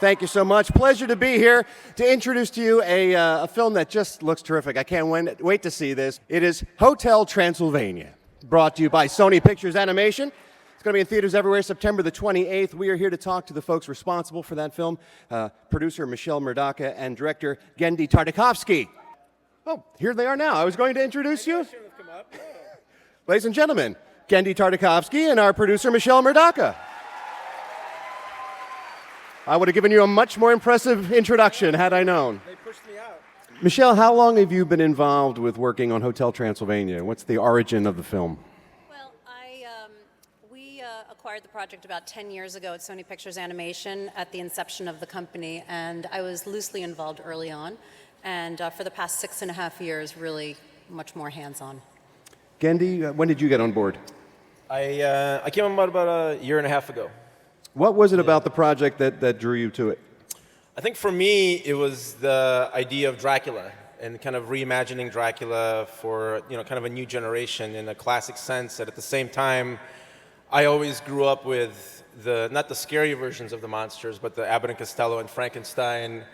Thank you so much. Pleasure to be here to introduce to you a film that just looks terrific. I can't wait to see this. It is Hotel Transylvania, brought to you by Sony Pictures Animation. It's going to be in theaters everywhere September the 28th. We are here to talk to the folks responsible for that film, producer Michelle Murdaka and director Genndy Tartakovsky. Oh, here they are now. I was going to introduce you. Ladies and gentlemen, Genndy Tartakovsky and our producer Michelle Murdaka. I would have given you a much more impressive introduction had I known. They pushed me out. Michelle, how long have you been involved with working on Hotel Transylvania? What's the origin of the film? Well, we acquired the project about 10 years ago at Sony Pictures Animation at the inception of the company, and I was loosely involved early on, and for the past 6.5 years, really much more hands-on. Genndy, when did you get on board? I came on board about a year and a half ago. What was it about the project that drew you to it? I think for me, it was the idea of Dracula and kind of reimagining Dracula for kind of a new generation in a classic sense. That at the same time, I always grew up with not the scary versions of the monsters, but the Abbott and Costello and Frankenstein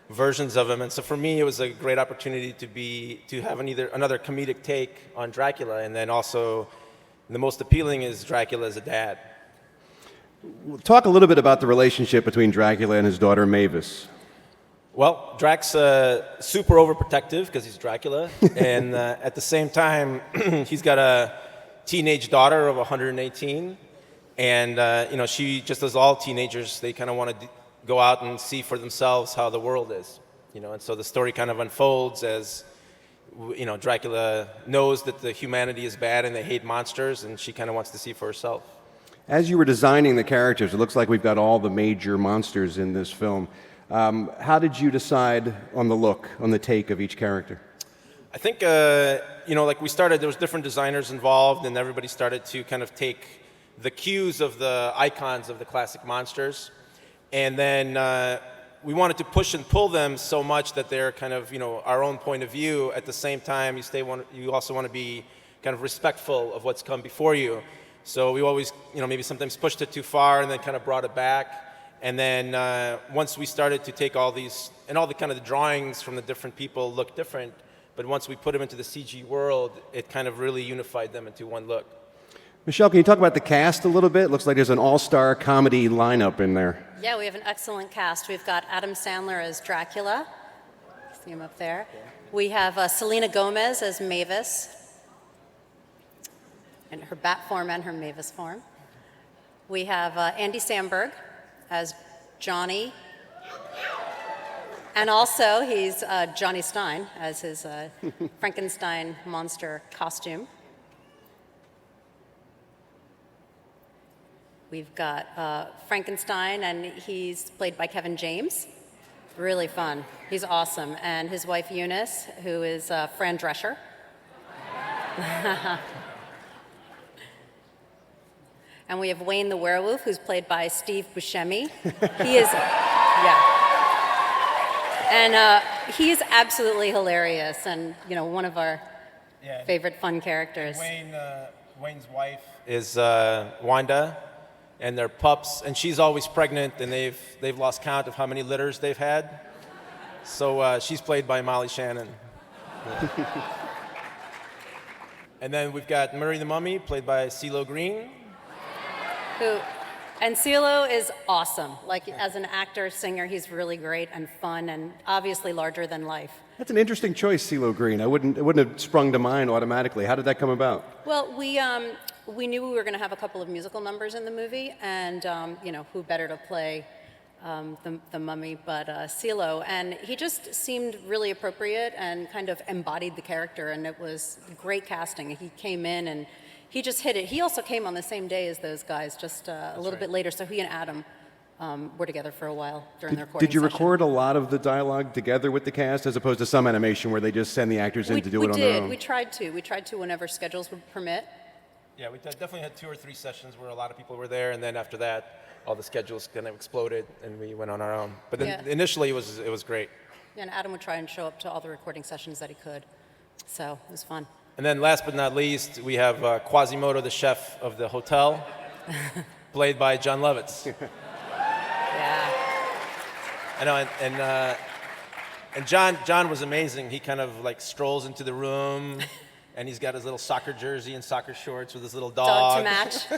versions of them. And so for me, it was a great opportunity to have another comedic take on Dracula, and then also the most appealing is Dracula as a dad. Talk a little bit about the relationship between Dracula and his daughter Mavis. Well, Drax super overprotective because he's Dracula, and at the same time, he's got a teenage daughter of 118, and she, just as all teenagers, they kind of want to go out and see for themselves how the world is, and so the story kind of unfolds as Dracula knows that the humanity is bad and they hate monsters, and she kind of wants to see for herself. As you were designing the characters, it looks like we've got all the major monsters in this film. How did you decide on the look, on the take of each character? I think, like we started, there was different designers involved, and everybody started to kind of take the cues of the icons of the classic monsters. And then we wanted to push and pull them so much that they're kind of, our own point of view. At the same time, you also want to be kind of respectful of what's come before you. So we always, maybe sometimes pushed it too far and then kind of brought it back. And then once we started to take all these, and all the kind of the drawings from the different people look different, but once we put them into the CG world, it kind of really unified them into one look. Michelle, can you talk about the cast a little bit? It looks like there's an all-star comedy lineup in there. Yeah, we have an excellent cast. We've got Adam Sandler as Dracula. See him up there. We have Selena Gomez as Mavis, in her bat form and her Mavis form. We have Andy Samberg as Johnny. And also, he's Johnny Stein as his Frankenstein monster costume. We've got Frankenstein, and he's played by Kevin James. Really fun. He's awesome. And his wife, Eunice, who is Fran Drescher. And we have Wayne the Werewolf, who's played by Steve Buscemi. He is, and he is absolutely hilarious, and one of our favorite fun characters. Wayne's wife is Wanda, and they're pups, and she's always pregnant, and they've lost count of how many litters they've had. So she's played by Molly Shannon. And then we've got Murray the Mummy, played by CeeLo Green. And CeeLo is awesome. Like, as an actor, singer, he's really great and fun and obviously larger than life. That's an interesting choice, CeeLo Green. It wouldn't have sprung to mind automatically. How did that come about? Well, we knew we were going to have a couple of musical numbers in the movie, and who better to play the mummy but CeeLo, and he just seemed really appropriate and kind of embodied the character, and it was great casting. He came in and he just hit it. He also came on the same day as those guys, just a little bit later. So he and Adam were together for a while during their recording Did you session. record a lot of the dialogue together with the cast, as opposed to some animation where they just send the actors in to do it on their own? We tried to. We tried to whenever schedules would permit. Yeah, we definitely had 2 or 3 sessions where a lot of people were there, and then after that, all the schedules kind of exploded, and we went on our own. But then initially, it was great. Yeah, and Adam would try and show up to all the recording sessions that he could. So it was fun. And then last but not least, we have Quasimodo, the chef of the hotel, played by John Lovitz. Yeah. I know, and John was amazing. He kind of like strolls into the room, and he's got his little soccer jersey and soccer shorts with his little Dog dog. to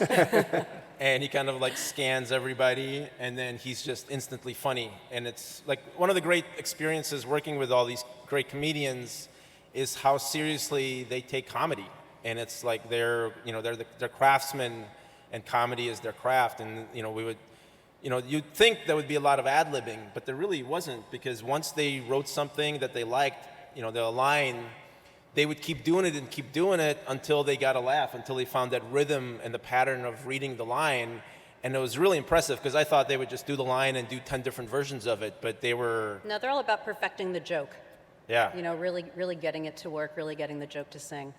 match. And he kind of like scans everybody, and then he's just instantly funny. And it's like one of the great experiences working with all these great comedians is how seriously they take comedy. And it's like they're craftsmen, and comedy is their craft. And you'd think there would be a lot of ad-libbing, but there really wasn't, because once they wrote something that they liked, the line, they would keep doing it until they got a laugh, until they found that rhythm and the pattern of reading the line. And it was really impressive, because I thought they would just do the line and do 10 different versions of it, but they were... No, they're all about perfecting the joke. Yeah. Really, really getting it to work, really getting the joke to sing.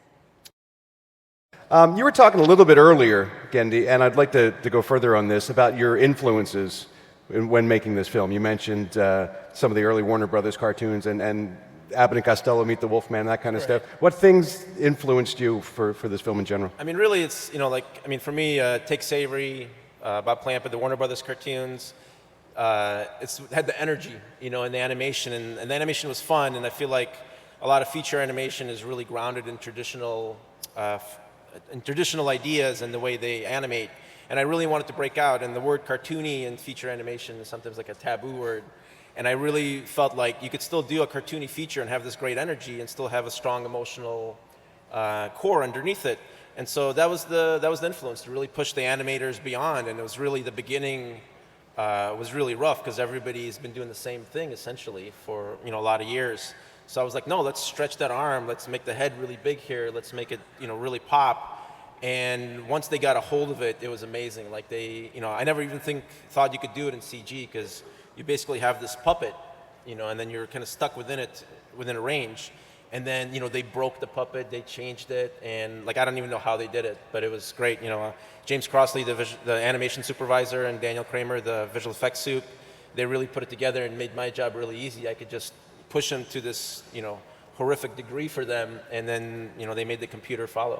You were talking a little bit earlier, Gendy, and I'd like to go further on this, about your influences when making this film. You mentioned some of the early Warner Brothers cartoons and Abbott and Costello, Meet the Wolfman, that kind of stuff. What things influenced you for this film in general? I mean, really, it's, for me, Take Savory, Bob Clampett, the Warner Brothers cartoons, it had the energy, and the animation, and the animation was fun, and I feel like a lot of feature animation is really grounded in traditional ideas and the way they animate. And I really wanted to break out, and the word cartoony in feature animation is sometimes like a taboo word. And I really felt like you could still do a cartoony feature and have this great energy and still have a strong emotional core underneath it. And so that was the influence, to really push the animators beyond. And it was really the beginning was really rough, because everybody's been doing the same thing essentially for a lot of years. So I was like, no, let's stretch that arm. Let's make the head really big here. Let's make it really pop. And once they got a hold of it, it was amazing. Like I never even thought you could do it in CG, because you basically have this puppet, and then you're kind of stuck within a range. And then, they broke the puppet, they changed it, and I don't even know how they did it, but it was great. James Crossley, the animation supervisor, and Daniel Kramer, the visual effects soup, they really put it together and made my job really easy. I could just push them to this, horrific degree for them, and then, they made the computer follow.